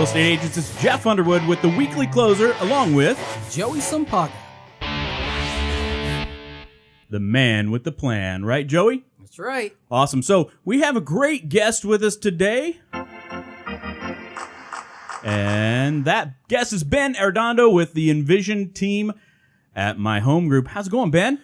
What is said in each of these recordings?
estate agents? It's Jeff Underwood with the Weekly Closer, along with Joey Sampaga. the man with the plan. Right, Joey? That's right. Awesome. So we have a great guest with us today. And that guest is Ben Arredondo with the Envision team at My Home Group. How's it going, Ben?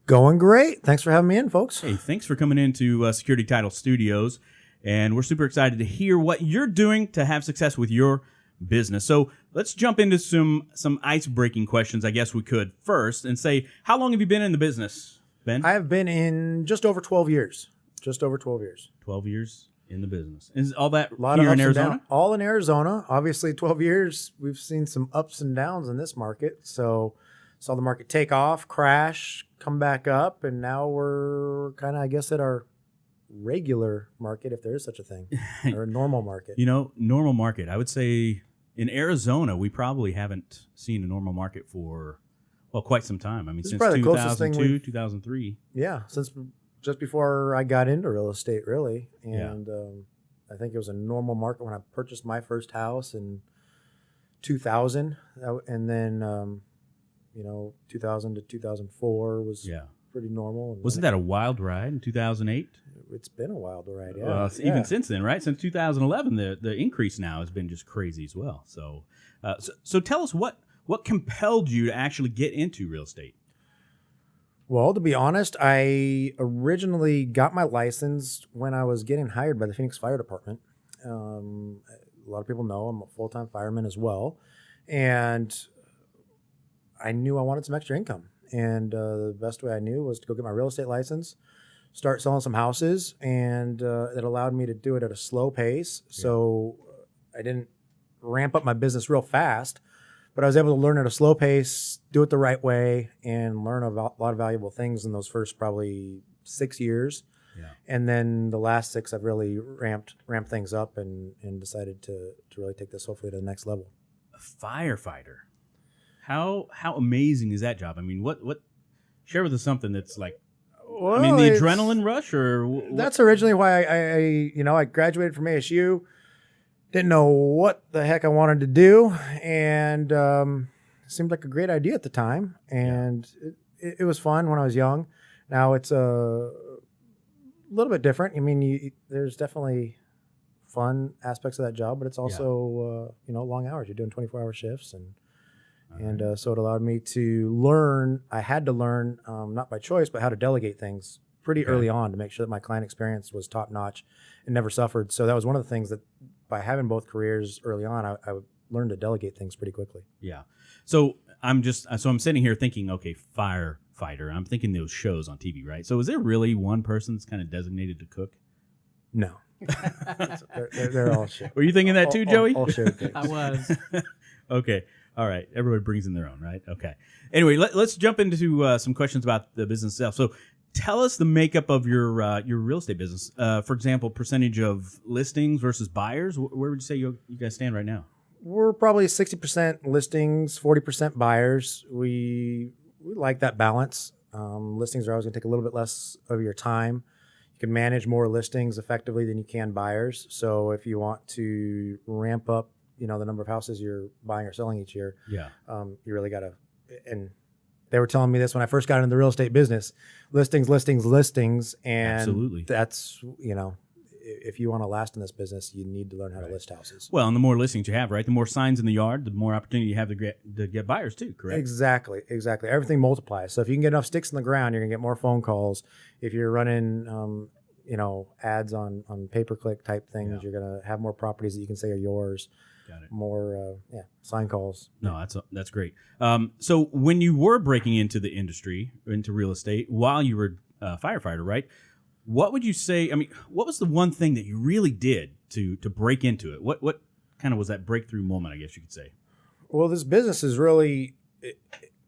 Going great. Thanks for having me in, folks. Hey, thanks for coming into Security Title Studios. And we're super excited to hear what you're doing to have success with your business. So let's jump into some ice-breaking questions, I guess we could first, and say, how long have you been in the business, Ben? I have been in just over 12 years. 12 years in the business. Is all that A lot here of in ups and Arizona? downs. All in Arizona. Obviously, 12 years, we've seen some ups and downs in this market. So saw the market take off, crash, come back up, and now we're kind of, I guess, at our regular market, if there is such a thing, or a normal market. You know, normal market. I would say in Arizona, we probably haven't seen a normal market for, well, quite some time. I mean, This is since probably the closest thing 2002, 2003. Yeah, since just before I got into real estate, really. Yeah. And I think it was a normal market when I purchased my first house in 2000. And then, 2000 to 2004 was pretty normal. And Wasn't that a wild ride in 2008? It's been a wild ride, yeah. Well, even since then, right? Since 2011, the increase now has been just crazy as well. So, so tell us what compelled you to actually get into real estate? Well, to be honest, I originally got my license when I was getting hired by the Phoenix Fire Department. A lot of people know I'm a full-time fireman as well. And I knew I wanted some extra income. And the best way I knew was to go get my real estate license, start selling some houses, and it allowed me to do it at a slow pace. Yeah. So I didn't ramp up my business real fast, but I was able to learn at a slow pace, do it the right way, and learn a lot of valuable things in those first probably 6 years. Yeah. And then the last 6, I've really ramped things up and decided to really take this hopefully to the next level. A firefighter. How amazing is that job? I mean, what share with us something that's like, well, I mean, the adrenaline rush, or that's originally why I graduated from ASU. Didn't know what the heck I wanted to do, and it seemed like a great idea at the time. And it was fun when I was young. Now it's a little bit different. I mean, there's definitely fun aspects of that job, but it's also long hours. You're doing 24-hour shifts, and so it allowed me to learn. I had to learn, not by choice, but how to delegate things pretty early on to make sure that my client experience was top notch and never suffered. So that was one of the things that by having both careers early on, I learned to delegate things pretty quickly. Yeah. So I'm sitting here thinking, okay, firefighter. I'm thinking those shows on TV, right? So is there really one person that's kind of designated to cook? No. they're all shit. Were you thinking that too, Joey? All shared things. I was. Okay. All right. Everybody brings in their own, right? Okay. Anyway, let's jump into some questions about the business itself. So tell us the makeup of your real estate business. For example, percentage of listings versus buyers. Where would you say you guys stand right now? We're probably 60% listings, 40% buyers. We like that balance. Listings are always going to take a little bit less of your time. You can manage more listings effectively than you can buyers. So if you want to ramp up, the number of houses you're buying or selling each year, you really got to. And they were telling me this when I first got into the real estate business: listings, and absolutely, that's if you want to last in this business, you need to learn how to list houses. Well, and the more listings you have, right, the more signs in the yard, the more opportunity you have to get buyers too. Correct? Exactly. Everything multiplies. So if you can get enough sticks in the ground, you're gonna get more phone calls. If you're running, ads on pay-per-click type things, you're gonna have more properties that you can say are yours. Got it. More, sign calls. No, that's great. So when you were breaking into the industry, into real estate, while you were a firefighter, right? What would you say? I mean, what was the one thing that you really did to break into it? What kind of was that breakthrough moment, I guess you could say? Well, this business is really,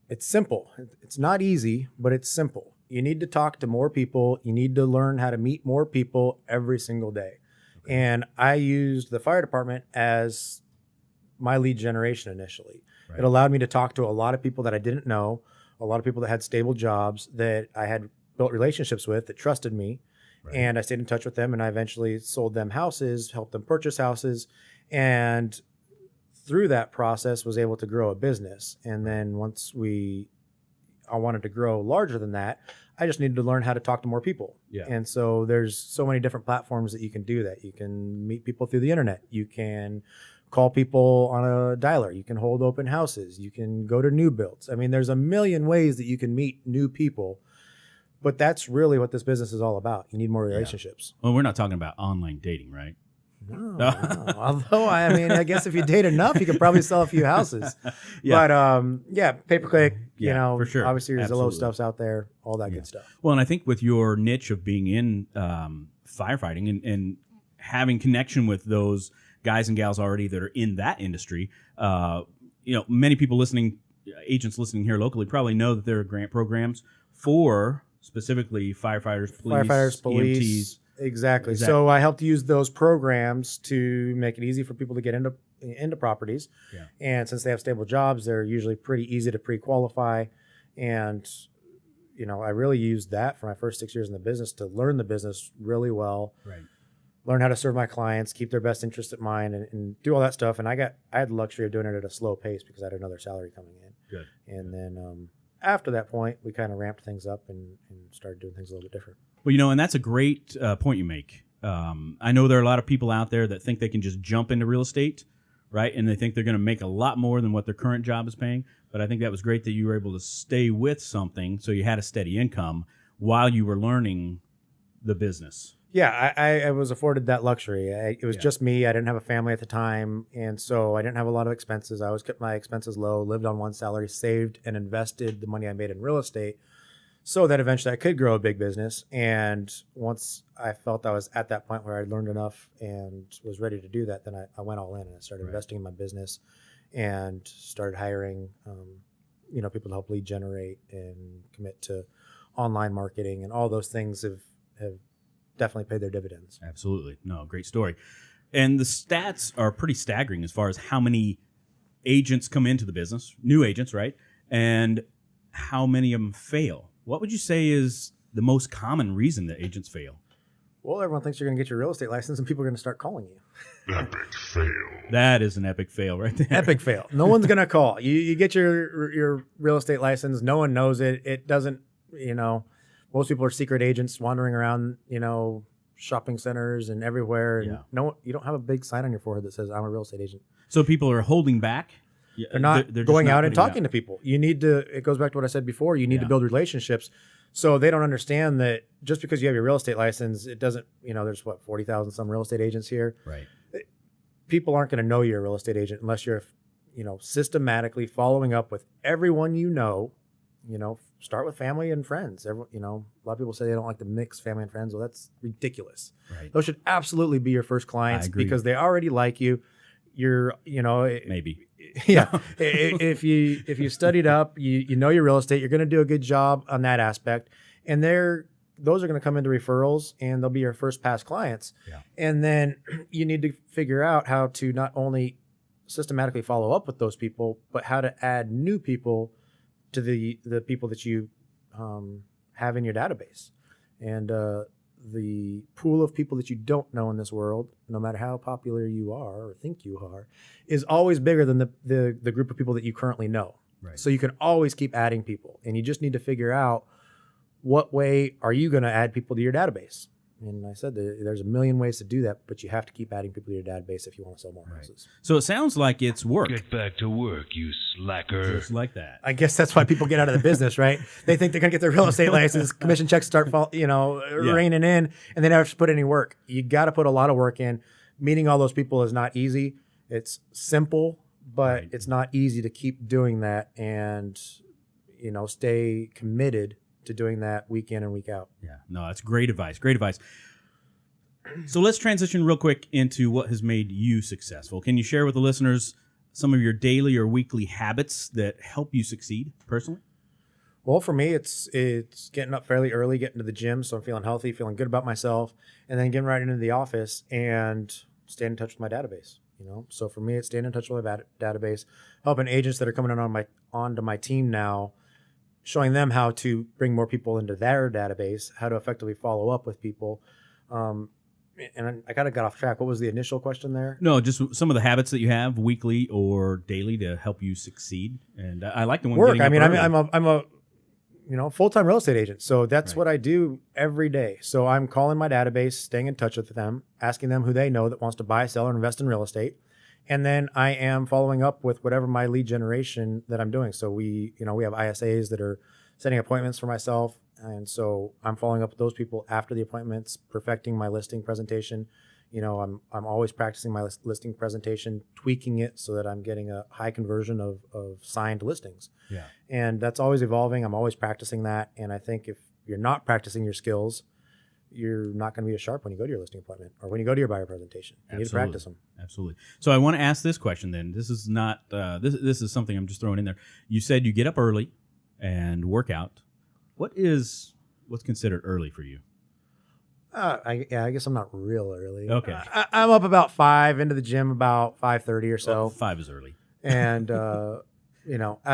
it's simple. It's not easy, but it's simple. You need to talk to more people. You need to learn how to meet more people every single day. Okay. And I used the fire department as my lead generation initially. Right. It allowed me to talk to a lot of people that I didn't know, a lot of people that had stable jobs that I had built relationships with that trusted me. Right. And I stayed in touch with them, and I eventually sold them houses, helped them purchase houses. And through that process was able to grow a business. And then I wanted to grow larger than that, I just needed to learn how to talk to more people. Yeah. And so there's so many different platforms that you can do that. You can meet people through the internet. You can call people on a dialer. You can hold open houses. You can go to new builds. I mean, there's a million ways that you can meet new people, but that's really what this business is all about. You need more relationships. Well, we're not talking about online dating, right? No. Although, I mean, I guess if you date enough, you could probably sell a few houses. Yeah. But pay per click, Yeah, for sure. obviously your Zillow Absolutely. stuff's out there, all that good stuff. Well, and I think with your niche of being in firefighting and having connection with those guys and gals already that are in that industry, many people listening, agents listening here locally, probably know that there are grant programs for specifically firefighters, police, EMTs. Exactly. So I helped use those programs to make it easy for people to get into properties. Yeah. And since they have stable jobs, they're usually pretty easy to pre-qualify. And, I really used that for my first 6 years in the business to learn the business really well. Right. Learn how to serve my clients, keep their best interest at mind, and do all that stuff. And I had the luxury of doing it at a slow pace because I had another salary coming in. Good. And then after that point, we kind of ramped things up and started doing things a little bit different. Well, and that's a great point you make. I know there are a lot of people out there that think they can just jump into real estate, right? And they think they're going to make a lot more than what their current job is paying. But I think that was great that you were able to stay with something so you had a steady income while you were learning the business. Yeah, I was afforded that luxury. It was just me. I didn't have a family at the time, and so I didn't have a lot of expenses. I always kept my expenses low, lived on one salary, saved and invested the money I made in real estate so that eventually I could grow a big business. And once I felt I was at that point where I learned enough and was ready to do that, then I went all in and I started investing in my business and started hiring people to help lead generate and commit to online marketing, and all those things have definitely paid their dividends. Absolutely. No, great story. And the stats are pretty staggering as far as how many agents come into the business, new agents, right? And how many of them fail. What would you say is the most common reason that agents fail? Well, everyone thinks you're going to get your real estate license and people are going to start calling you. Epic fail. That is an epic fail right there. Epic fail. No one's going to call. You get your real estate license. No one knows it. It doesn't, most people are secret agents wandering around, shopping centers and everywhere. And you don't have a big sign on your forehead that says I'm a real estate agent. So people are holding back. They're not just going not out and putting it talking to people. You need to, it goes back to what I said before. You need to build relationships. So they don't understand that just because you have your real estate license, it doesn't, there's 40,000 some real estate agents here. Right. People aren't going to know you're a real estate agent unless you're, systematically following up with everyone start with family and friends. A lot of people say they don't like to mix family and friends. Well, that's ridiculous. Right. Those should absolutely be your first clients because they already like you. You're, Maybe. Yeah. If you studied up, you know your real estate, you're going to do a good job on that aspect. And those are going to come into referrals and they'll be your first pass clients. Yeah. And then you need to figure out how to not only systematically follow up with those people, but how to add new people to the people that you have in your database. And the pool of people that you don't know in this world, no matter how popular you are or think you are, is always bigger than the group of people that you currently know. Right. So you can always keep adding people, and you just need to figure out what way are you going to add people to your database. And I said there's a million ways to do that, but you have to keep adding people to your database if you want to sell more houses. So it sounds like it's work. Get back to work, you slacker. Just like that. I guess that's why people get out of the business, right? They think they're going to get their real estate license, commission checks start raining in, and they never have to put any work. You got to put a lot of work in. Meeting all those people is not easy. It's simple, but it's not easy to keep doing that and, stay committed to doing that week in and week out. Yeah, no, that's great advice. Great advice. So let's transition real quick into what has made you successful. Can you share with the listeners some of your daily or weekly habits that help you succeed personally? Well, for me, it's getting up fairly early, getting to the gym, so I'm feeling healthy, feeling good about myself, and then getting right into the office and staying in touch with my database. So for me, it's staying in touch with my database, helping agents that are coming onto my team now, showing them how to bring more people into their database, how to effectively follow up with people. and I kind of got off track. What was the initial question there? No, just some of the habits that you have weekly or daily to help you succeed. And I like the one Work. getting I up mean, early. I'm a full-time real estate agent. So that's Right. what I do every day. So I'm calling my database, staying in touch with them, asking them who they know that wants to buy, sell, or invest in real estate. And then I am following up with whatever my lead generation that I'm doing. So we have ISAs that are setting appointments for myself. And so I'm following up with those people after the appointments, perfecting my listing presentation. I'm always practicing my listing presentation, tweaking it so that I'm getting a high conversion of signed listings. Yeah. And that's always evolving. I'm always practicing that. And I think if you're not practicing your skills, you're not going to be as sharp when you go to your listing appointment or when you go to your buyer presentation. You need to practice them. Absolutely. So I want to ask this question then. This is not, this is something I'm just throwing in there. You said you get up early and work out. What's considered early for you? I guess I'm not real early. Okay. I'm up about 5, into the gym about 5:30 or so. Well, 5 is early. And, out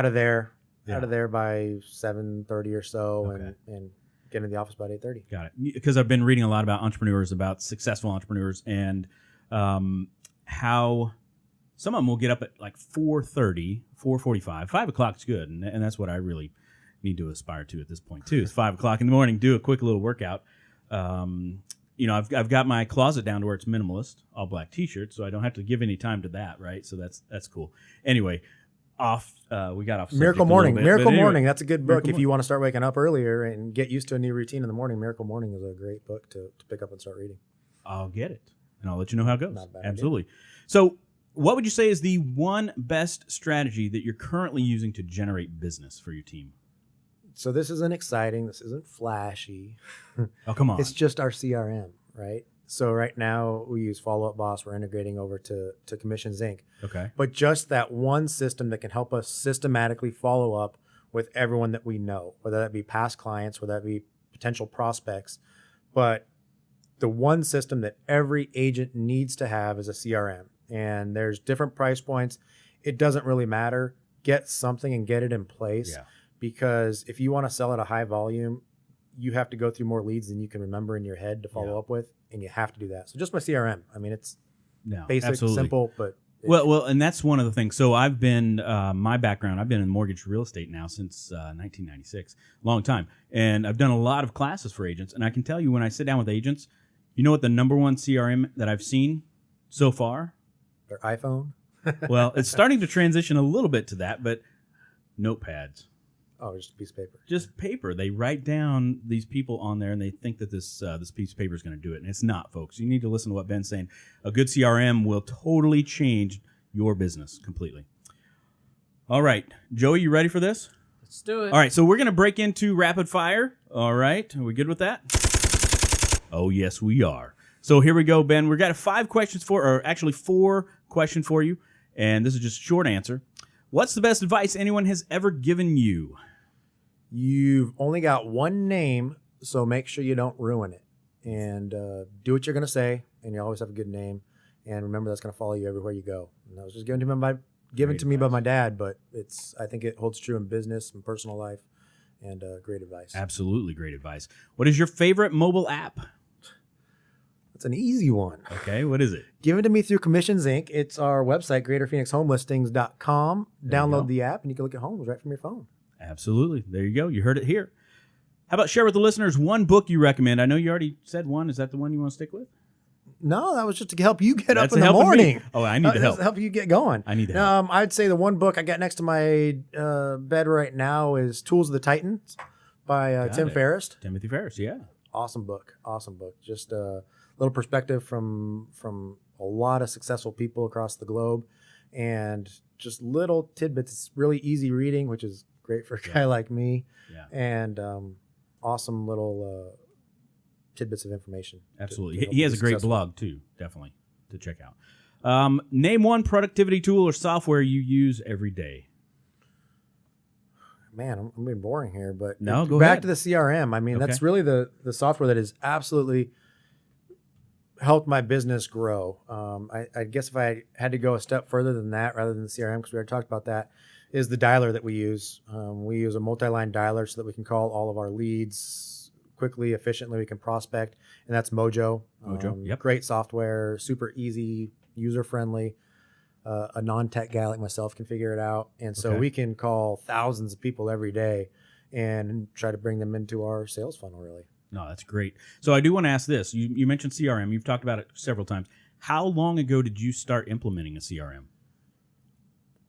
of there by 7:30 or so, Okay. and get into the office about 8:30. Got it. Because I've been reading a lot about entrepreneurs, about successful entrepreneurs, and how some of them will get up at like 4:30, 4:45. 5 o'clock is good, and that's what I really need to aspire to at this point too. Is 5 o'clock in the morning, do a quick little workout. I've got my closet down to where it's minimalist, all black T-shirts, so I don't have to give any time to that, right? So that's cool. Anyway, we got off Miracle subject a little Morning. bit, Miracle but anyway. Morning. That's a good book. Miracle If you want to start waking up earlier and get used to a new routine in the morning, Miracle Morning is a great book to pick up and start reading. I'll get it, and I'll let you know how it goes. Not a bad idea. Absolutely. So, what would you say is the one best strategy that you're currently using to generate business for your team? So this isn't exciting. This isn't flashy. Oh, come on. It's just our CRM, right? So right now we use Follow Up Boss. We're integrating over to Commissions Inc. Okay. But just that one system that can help us systematically follow up with everyone that we know, whether that be past clients, whether that be potential prospects. But the one system that every agent needs to have is a CRM. And there's different price points. It doesn't really matter. Get something and get it in place. Yeah. Because if you want to sell at a high volume, you have to go through more leads than you can remember in your head to follow up with, and you have to do that. So just my CRM. I mean, it's basic, absolutely. simple, but Well, and that's one of the things. So I've been my background. I've been in mortgage real estate now since 1996, long time, and I've done a lot of classes for agents. And I can tell you, when I sit down with agents, you know what the number one CRM that I've seen so far? their iPhone. Well, it's starting to transition a little bit to that, but notepads. Oh, just a piece of paper. Just paper. They write down these people on there, and they think that this piece of paper is going to do it, and it's not, folks. You need to listen to what Ben's saying. A good CRM will totally change your business completely. All right, Joey, you ready for this? Let's do it. All right, so we're going to break into rapid fire. All right, are we good with that? Oh, yes, we are. So here we go, Ben. We've got 4 questions for you, and this is just a short answer. What's the best advice anyone has ever given you? You've only got one name, so make sure you don't ruin it. And do what you're going to say, and you always have a good name. And remember, that's going to follow you everywhere you go. And that was just given to me by my dad, but I think it holds true in business and personal life, and great advice. Absolutely great advice. What is your favorite mobile app? That's an easy one. Okay, what is it? Given to me through Commissions Inc. It's our website, greaterphoenixhomelistings.com. There you Download go. the app, and you can look at homes right from your phone. Absolutely. There you go. You heard it here. How about share with the listeners one book you recommend? I know you already said one. Is that the one you want to stick with? No, that was just to help you get That's up in the helping me. morning. Oh, I need the help. To help you get going. I need the help. I'd say the one book I got next to my bed right now is Tools of the Titans by Got Tim it. Ferriss. Timothy Ferriss, yeah. Awesome book. Just a little perspective from a lot of successful people across the globe, and just little tidbits. It's really easy reading, which is great for a guy like me. Yeah. And awesome little tidbits of information. Absolutely. to help He you has be a great successful. blog, too, definitely, to check out. Name one productivity tool or software you use every day. Man, I'm being boring here, but No, go back ahead. to the CRM. I mean, Okay. that's really the software that has absolutely helped my business grow. I guess if I had to go a step further than that, rather than the CRM, because we already talked about that, is the dialer that we use. We use a multi-line dialer so that we can call all of our leads quickly, efficiently we can prospect, and that's Mojo. Mojo, yep. Great software, super easy, user friendly. A non-tech guy like myself can figure it out, and so we can call thousands of people every day and try to bring them into our sales funnel. Really. No, that's great. So I do want to ask this. You mentioned CRM. You've talked about it several times. How long ago did you start implementing a CRM?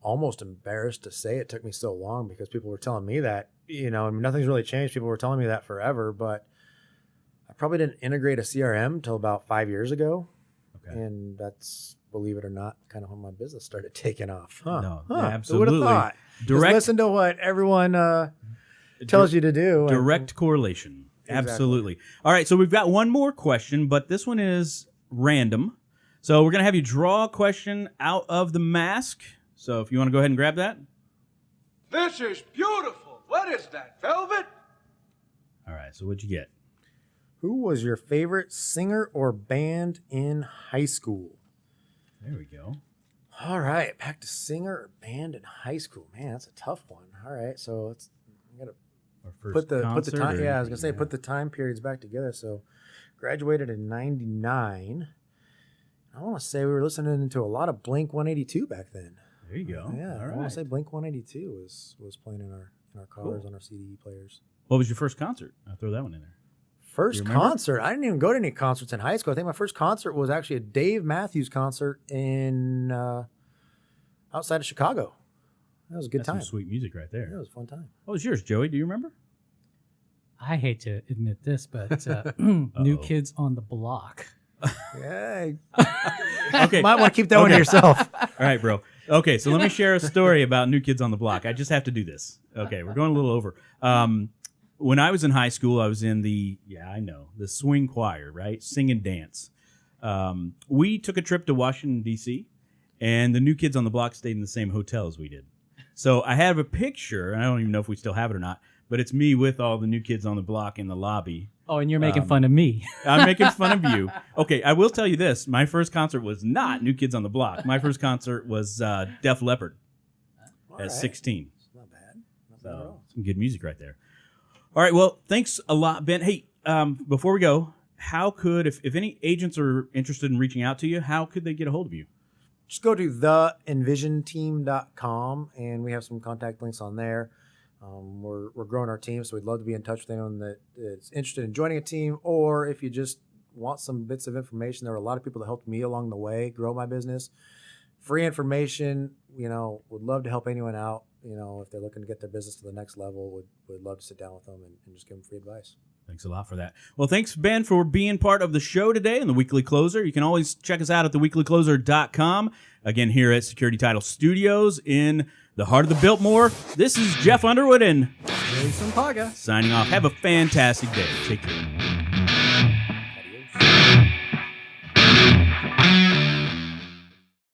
Almost embarrassed to say it took me so long because people were telling me that, nothing's really changed. People were telling me that forever, but I probably didn't integrate a CRM until about 5 years ago. Okay. And that's, believe it or not, kind of when my business started taking off. No, absolutely. Who would have thought? Just listen to what everyone tells you to do. Direct correlation. Exactly. Absolutely. All right, so we've got one more question, but this one is random. So we're going to have you draw a question out of the mask. So if you want to go ahead and grab that. This is beautiful. What is that, velvet? All right, so what'd you get? Who was your favorite singer or band in high school? There we go. All right, back to singer or band in high school. Man, that's a tough one. All right, so I gotta put the time. Yeah, I was gonna say put the time periods back together. So, graduated in '99. I want to say we were listening to a lot of Blink 182 back then. There you go. Yeah, all right. I want to say Blink 182 was playing in our cars on our CD players. What was your first concert? I'll throw that one in there. First concert? I didn't even go to any concerts in high school. I think my first concert was actually a Dave Matthews concert in outside of Chicago. That was a good time. Some sweet music right there. Yeah, it was a fun time. What was yours, Joey? Do you remember? I hate to admit this, but New Kids on the Block. Yeah. Okay. Might want to keep that one to yourself. All right, bro. Okay, so let me share a story about New Kids on the Block. I just have to do this. Okay, we're going a little over. When I was in high school, I was in the swing choir, right? Sing and dance. We took a trip to Washington, D.C., and the New Kids on the Block stayed in the same hotel as we did. So I have a picture, and I don't even know if we still have it or not, but it's me with all the New Kids on the Block in the lobby. Oh, and you're making fun of me. I'm making fun of you. Okay, I will tell you this. My first concert was not New Kids on the Block. My first concert was Def Leppard at 16. Not bad. Not bad at all. Some good music right there. All right, well, thanks a lot, Ben. Hey, before we go, how could, if any agents are interested in reaching out to you, how could they get a hold of you? Just go to theenvisionteam.com, and we have some contact links on there. We're growing our team, so we'd love to be in touch with anyone that is interested in joining a team, or if you just want some bits of information. There were a lot of people that helped me along the way grow my business. Free information, would love to help anyone out. If they're looking to get their business to the next level, would love to sit down with them and just give them free advice. Thanks a lot for that. Well, thanks, Ben, for being part of the show today and the Weekly Closer. You can always check us out at theweeklycloser.com. Again, here at Security Title Studios in the heart of the Biltmore. This is Jeff Underwood and Jason Paga signing off. Have a fantastic day. Take care.